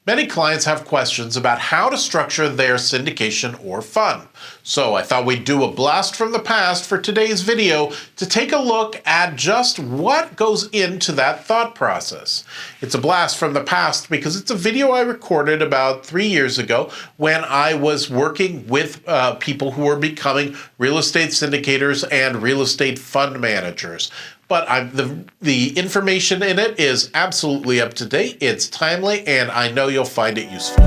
Many clients have questions about how to structure their syndication or fund. So I thought we'd do a blast from the past for today's video to take a look at just what goes into that thought process. It's a blast from the past because it's a video I recorded about 3 years ago when I was working with people who were becoming real estate syndicators and real estate fund managers. But the information in it is absolutely up to date, it's timely, and I know you'll find it useful.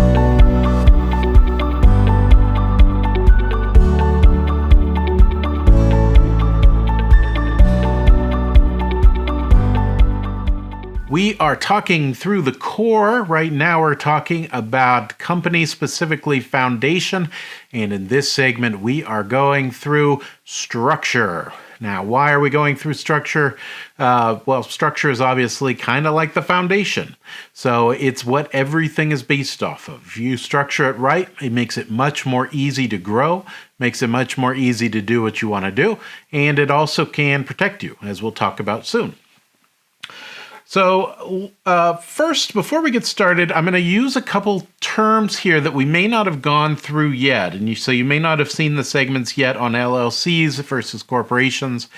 We are talking through the core. Right now we're talking about company, specifically foundation. And in this segment, we are going through structure. Now, why are we going through structure? Well, structure is obviously kind of like the foundation. So it's what everything is based off of. If you structure it right, it makes it much more easy to grow, makes it much more easy to do what you want to do, and it also can protect you, as we'll talk about soon. So first, before we get started, I'm going to use a couple terms here that we may not have gone through yet. And so you may not have seen the segments yet on LLCs versus corporations.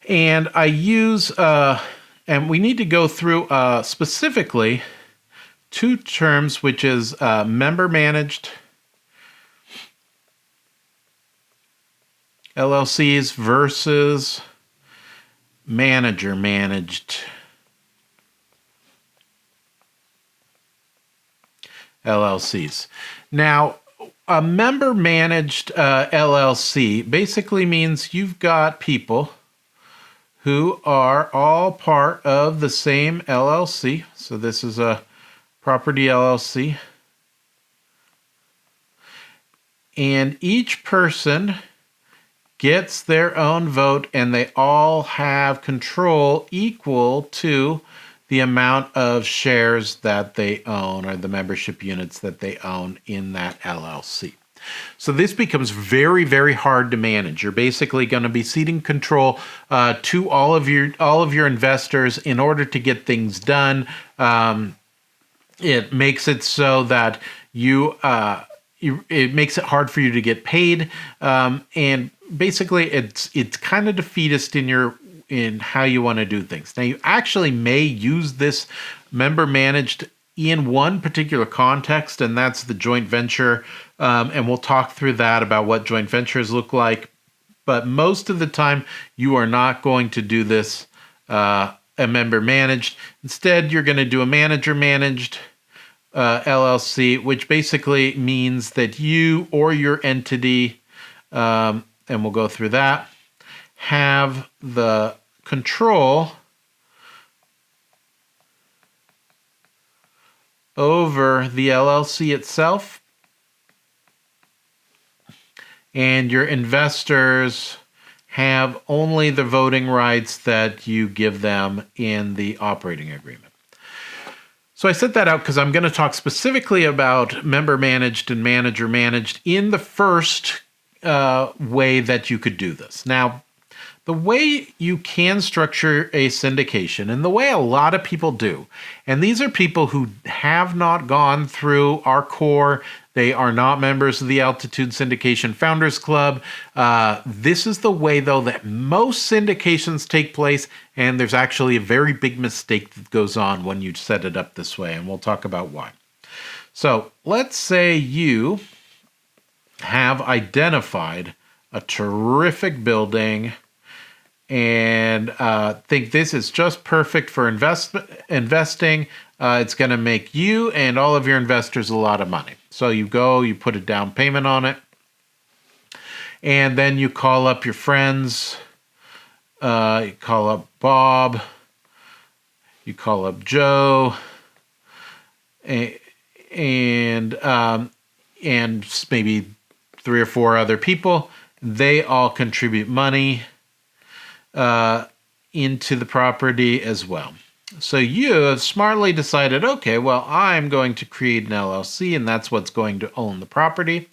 And I use, and we need to go through specifically two terms, which is member-managed LLCs versus manager-managed LLCs. Now, a member-managed LLC basically means you've got people who are all part of the same LLC. So this is a property LLC. And each person gets their own vote, and they all have control equal to the amount of shares that they own, or the membership units that they own in that LLC. So this becomes very, very hard to manage. You're basically going to be ceding control to all of your investors in order to get things done. It makes it so that it makes it hard for you to get paid, and basically it's kind of defeatist in how you want to do things. Now, you actually may use this member-managed in one particular context, and that's the joint venture, and we'll talk through that about what joint ventures look like. But most of the time, you are not going to do this a member-managed. Instead, you're going to do a manager-managed LLC, which basically means that you or your entity, and we'll go through that, have the control over the LLC itself, and your investors have only the voting rights that you give them in the operating agreement. So I set that out because I'm going to talk specifically about member-managed and manager-managed in the first way that you could do this. Now, the way you can structure a syndication, and the way a lot of people do, and these are people who have not gone through our core, they are not members of the Altitude Syndication Founders Club. This is the way, though, that most syndications take place, and there's actually a very big mistake that goes on when you set it up this way, and we'll talk about why. So let's say you have identified a terrific building and think this is just perfect for investing. It's going to make you and all of your investors a lot of money. So you go, you put a down payment on it, and then you call up your friends. You call up Bob. You call up Joe, and maybe 3 or 4 other people. They all contribute money into the property as well. So you have smartly decided, okay, well, I'm going to create an LLC, and that's what's going to own the property.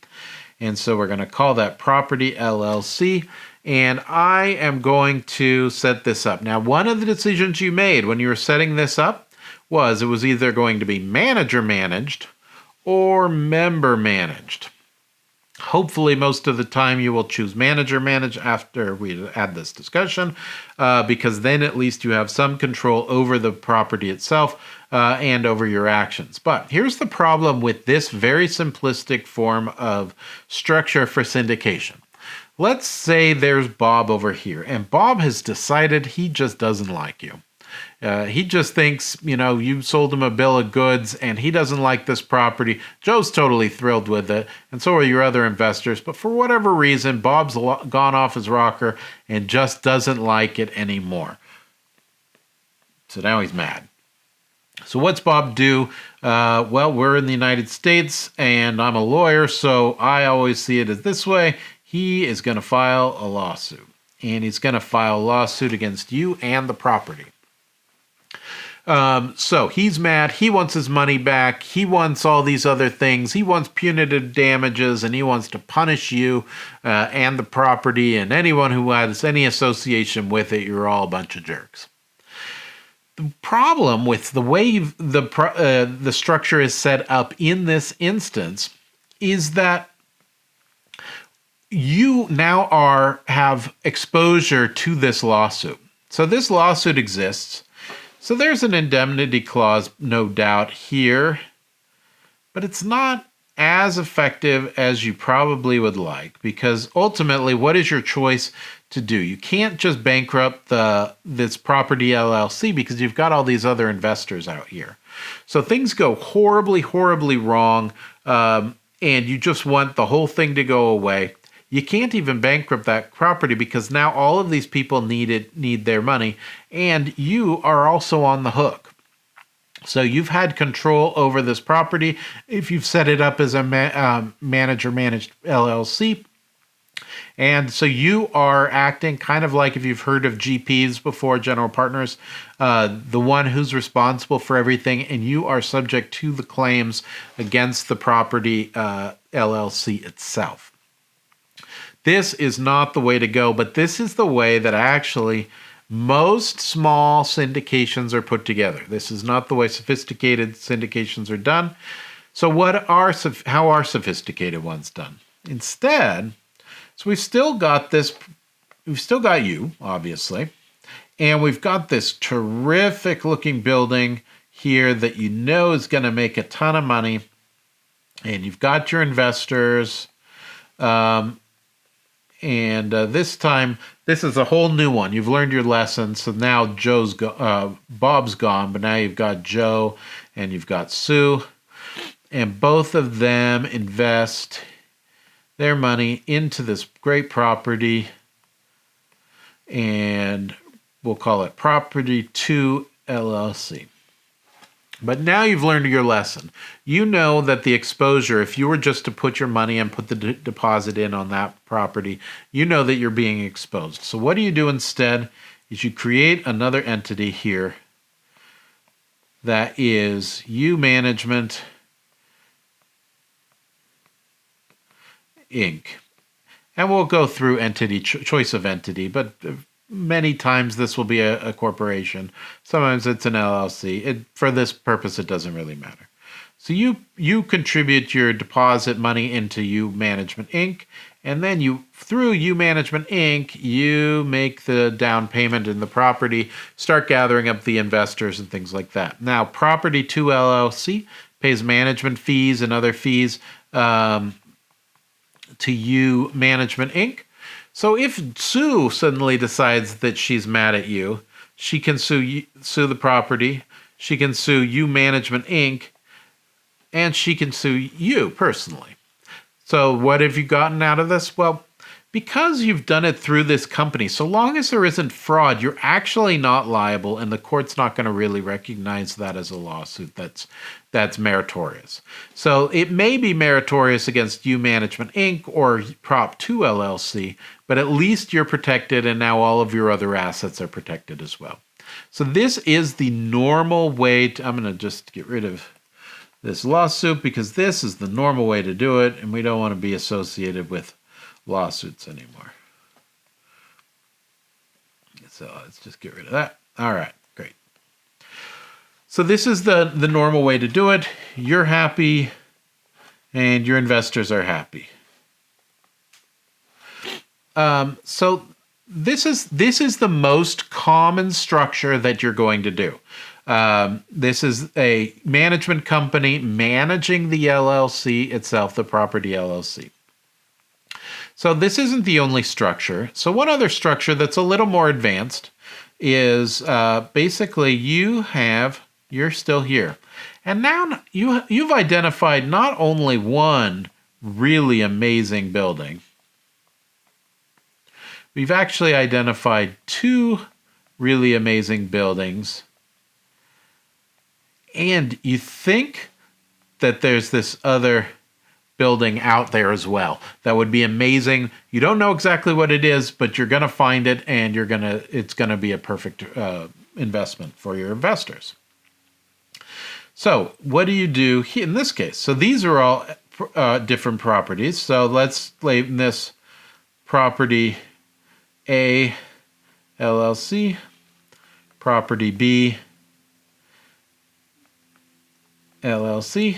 And so we're going to call that property LLC, and I am going to set this up. Now, one of the decisions you made when you were setting this up was it was either going to be manager managed or member managed. Hopefully, most of the time you will choose manager manage after we had this discussion, because then at least you have some control over the property itself and over your actions. But here's the problem with this very simplistic form of structure for syndication. Let's say there's Bob over here, and Bob has decided he just doesn't like you. He just thinks, you sold him a bill of goods and he doesn't like this property. Joe's totally thrilled with it, and so are your other investors. But for whatever reason, Bob's gone off his rocker and just doesn't like it anymore. So now he's mad. So what's Bob do? Well, we're in the United States and I'm a lawyer, so I always see it as this way. He is going to file a lawsuit, and he's going to file a lawsuit against you and the property. So he's mad. He wants his money back. He wants all these other things. He wants punitive damages, and he wants to punish you and the property and anyone who has any association with it. You're all a bunch of jerks. The problem with the way the structure is set up in this instance is that you now have exposure to this lawsuit. So this lawsuit exists. So there's an indemnity clause, no doubt, here, but it's not as effective as you probably would like, because ultimately, what is your choice to do? You can't just bankrupt this property LLC because you've got all these other investors out here. So things go horribly, horribly wrong, and you just want the whole thing to go away. You can't even bankrupt that property because now all of these people need their money, and you are also on the hook. So you've had control over this property if you've set it up as a manager-managed LLC. And so you are acting kind of like, if you've heard of GPs before, general partners, the one who's responsible for everything, and you are subject to the claims against the property LLC itself. This is not the way to go, but this is the way that actually most small syndications are put together. This is not the way sophisticated syndications are done. So how are sophisticated ones done? Instead, so we've still got you, obviously, and we've got this terrific looking building here that is going to make a ton of money, and you've got your investors. And this time, this is a whole new one. You've learned your lesson. So now Bob's gone, but now you've got Joe and you've got Sue. And both of them invest their money into this great property. And we'll call it Property 2 LLC. But now you've learned your lesson. You know that the exposure, if you were just to put your money and put the deposit in on that property, you know that you're being exposed. So what do you do instead is you create another entity here that is U Management Inc. And we'll go through choice of entity, but many times this will be a corporation. Sometimes it's an LLC. For this purpose, it doesn't really matter. So you contribute your deposit money into U Management Inc. And then through U Management Inc., you make the down payment in the property, start gathering up the investors and things like that. Now, Property 2 LLC pays management fees and other fees to U Management Inc. So if Sue suddenly decides that she's mad at you, she can sue the property, she can sue U Management Inc., and she can sue you personally. So what have you gotten out of this? Well, because you've done it through this company, so long as there isn't fraud, you're actually not liable, and the court's not going to really recognize that as a lawsuit that's meritorious. So it may be meritorious against U Management Inc. or Prop 2 LLC, but at least you're protected, and now all of your other assets are protected as well. So this is the normal way I'm going to just get rid of this lawsuit because this is the normal way to do it, and we don't want to be associated with lawsuits anymore. So let's just get rid of that. All right, great. So this is the normal way to do it. You're happy. and your investors are happy. So this is the most common structure that you're going to do. This is a management company managing the LLC itself, the property LLC. So this isn't the only structure. So one other structure that's a little more advanced is basically you're still here. And now you've identified not only one really amazing building, we've actually identified two really amazing buildings. And you think that there's this other building out there as well that would be amazing. You don't know exactly what it is, but you're going to find it, and it's going to be a perfect investment for your investors. So what do you do in this case? So these are all different properties. So let's label this property A LLC, property B LLC,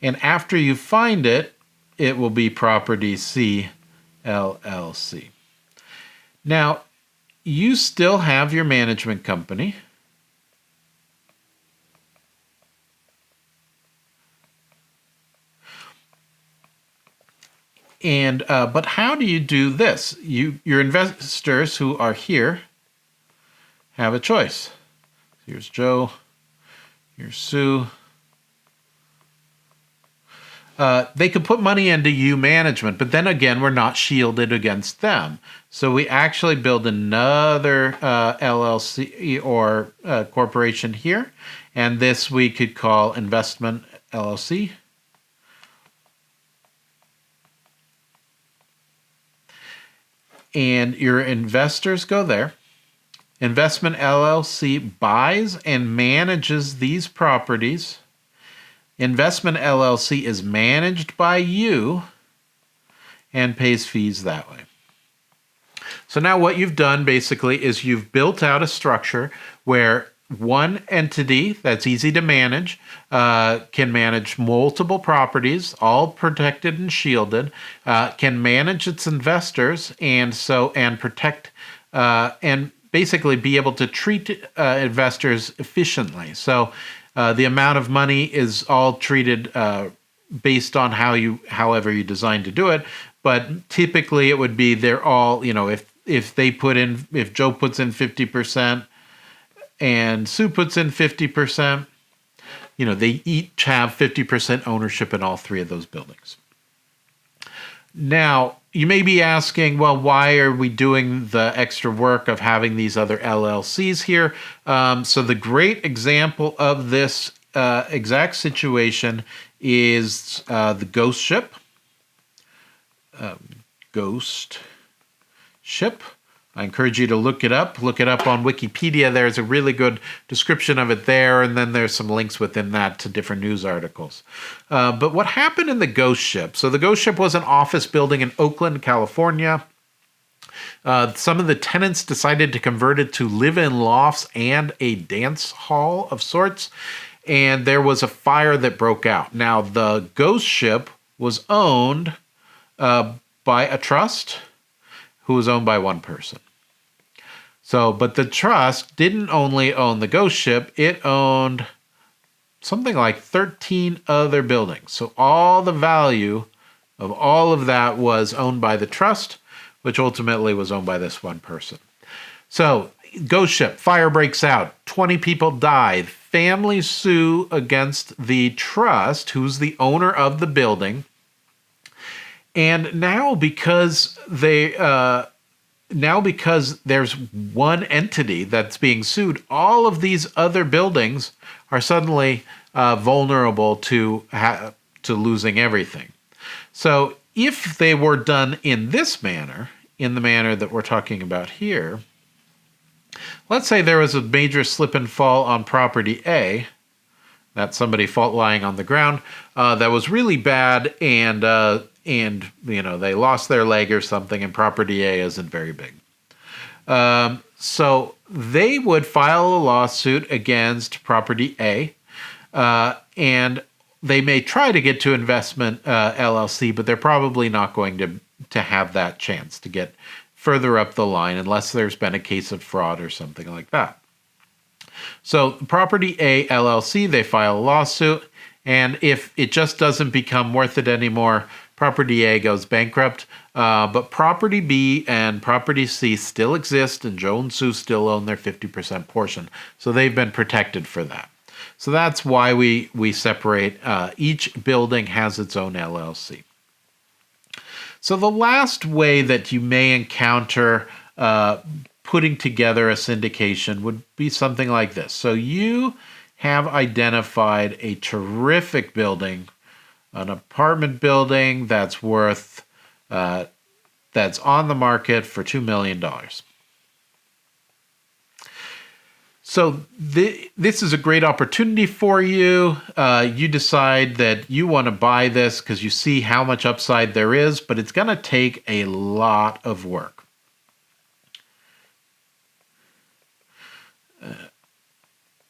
and after you find it, it will be property C LLC. Now, you still have your management company. And but how do you do this? Your investors who are here have a choice. Here's Joe. Here's Sue. They could put money into you management, but then again, we're not shielded against them. So we actually build another LLC or corporation here, and this we could call Investment LLC. And your investors go there. Investment LLC buys and manages these properties. Investment LLC is managed by you and pays fees that way. So now what you've done basically is you've built out a structure where one entity that's easy to manage can manage multiple properties, all protected and shielded, can manage its investors and protect and basically be able to treat investors efficiently. So the amount of money is all treated based on however you design to do it. But typically it would be they're all, if Joe puts in 50% and Sue puts in 50%, they each have 50% ownership in all three of those buildings. Now, you may be asking, well, why are we doing the extra work of having these other LLCs here? So the great example of this exact situation is the ghost ship. Ghost ship. I encourage you to look it up. Look it up on Wikipedia. There's a really good description of it there, and then there's some links within that to different news articles. But what happened in the ghost ship? So the ghost ship was an office building in Oakland, California. Some of the tenants decided to convert it to live-in lofts and a dance hall of sorts, and there was a fire that broke out. Now, the ghost ship was owned by a trust who was owned by one person. So, but the trust didn't only own the ghost ship, it owned something like 13 other buildings. So all the value of all of that was owned by the trust, which ultimately was owned by this one person. So, ghost ship, fire breaks out, 20 people died. Families sue against the trust, who's the owner of the building. And now because there's one entity that's being sued, all of these other buildings are suddenly vulnerable to losing everything. So if they were done in this manner, in the manner that we're talking about here, let's say there was a major slip and fall on property A, that's somebody lying on the ground, that was really bad, and they lost their leg or something, and property A isn't very big. So they would file a lawsuit against property A, and they may try to get to Investment LLC, but they're probably not going to have that chance to get further up the line unless there's been a case of fraud or something like that. So Property A LLC, they file a lawsuit, and if it just doesn't become worth it anymore, Property A goes bankrupt, but Property B and Property C still exist, and Joe and Sue still own their 50% portion. So they've been protected for that. So that's why we separate. Each building has its own LLC. So the last way that you may encounter putting together a syndication would be something like this. So you have identified a terrific building, an apartment building that's worth, that's on the market for $2 million. So this is a great opportunity for you. You decide that you want to buy this because you see how much upside there is, but it's going to take a lot of work.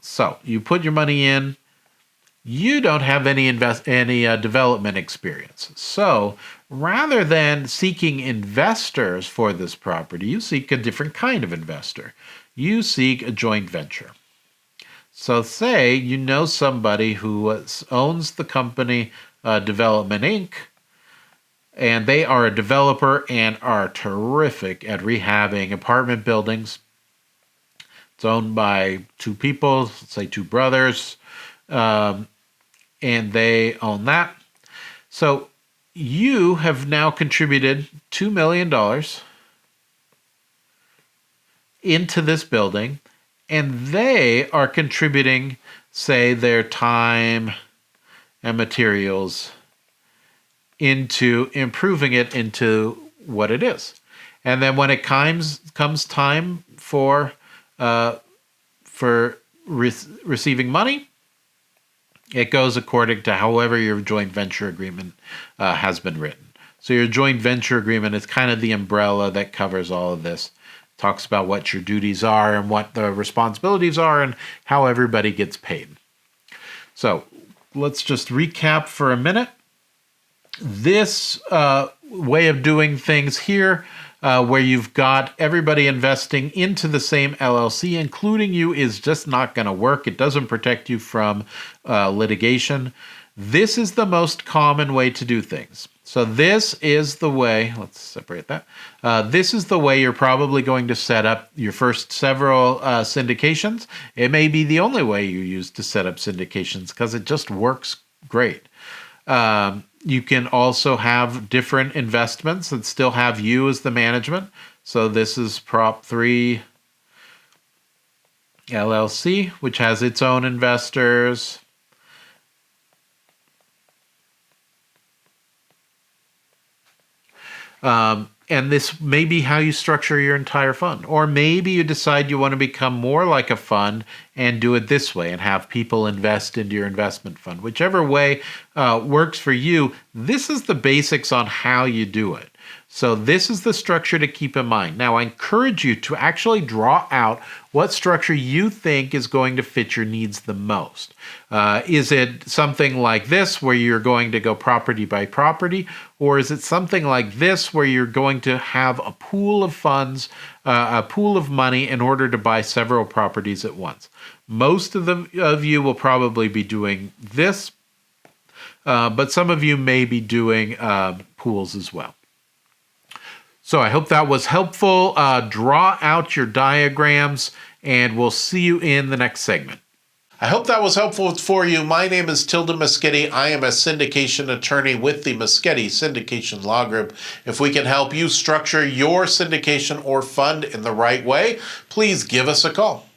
So you put your money in. You don't have any development experience. So rather than seeking investors for this property, you seek a different kind of investor. You seek a joint venture. So say you know somebody who owns the company Development Inc., and they are a developer and are terrific at rehabbing apartment buildings. It's owned by two people, let's say two brothers, and they own that. So you have now contributed $2 million into this building, and they are contributing, say, their time and materials into improving it into what it is. And then when it comes time for receiving money, it goes according to however your joint venture agreement has been written. So your joint venture agreement is kind of the umbrella that covers all of this. Talks about what your duties are and what the responsibilities are and how everybody gets paid. So let's just recap for a minute. This way of doing things here, where you've got everybody investing into the same LLC, including you, is just not going to work. It doesn't protect you from litigation. This is the most common way to do things. So this is the way, let's separate that. This is the way you're probably going to set up your first several syndications. It may be the only way you use to set up syndications because it just works great. You can also have different investments that still have you as the management. So this is Prop 3 LLC, which has its own investors. And this may be how you structure your entire fund. Or maybe you decide you want to become more like a fund and do it this way and have people invest into your investment fund. Whichever way works for you, this is the basics on how you do it. So this is the structure to keep in mind. Now, I encourage you to actually draw out what structure you think is going to fit your needs the most. Is it something like this where you're going to go property by property? Or is it something like this where you're going to have a pool of funds, a pool of money in order to buy several properties at once? Most of you will probably be doing this, but some of you may be doing pools as well. So I hope that was helpful. Draw out your diagrams, and we'll see you in the next segment. I hope that was helpful for you. My name is Tilden Moschetti. I am a syndication attorney with the Moschetti Syndication Law Group. If we can help you structure your syndication or fund in the right way, please give us a call.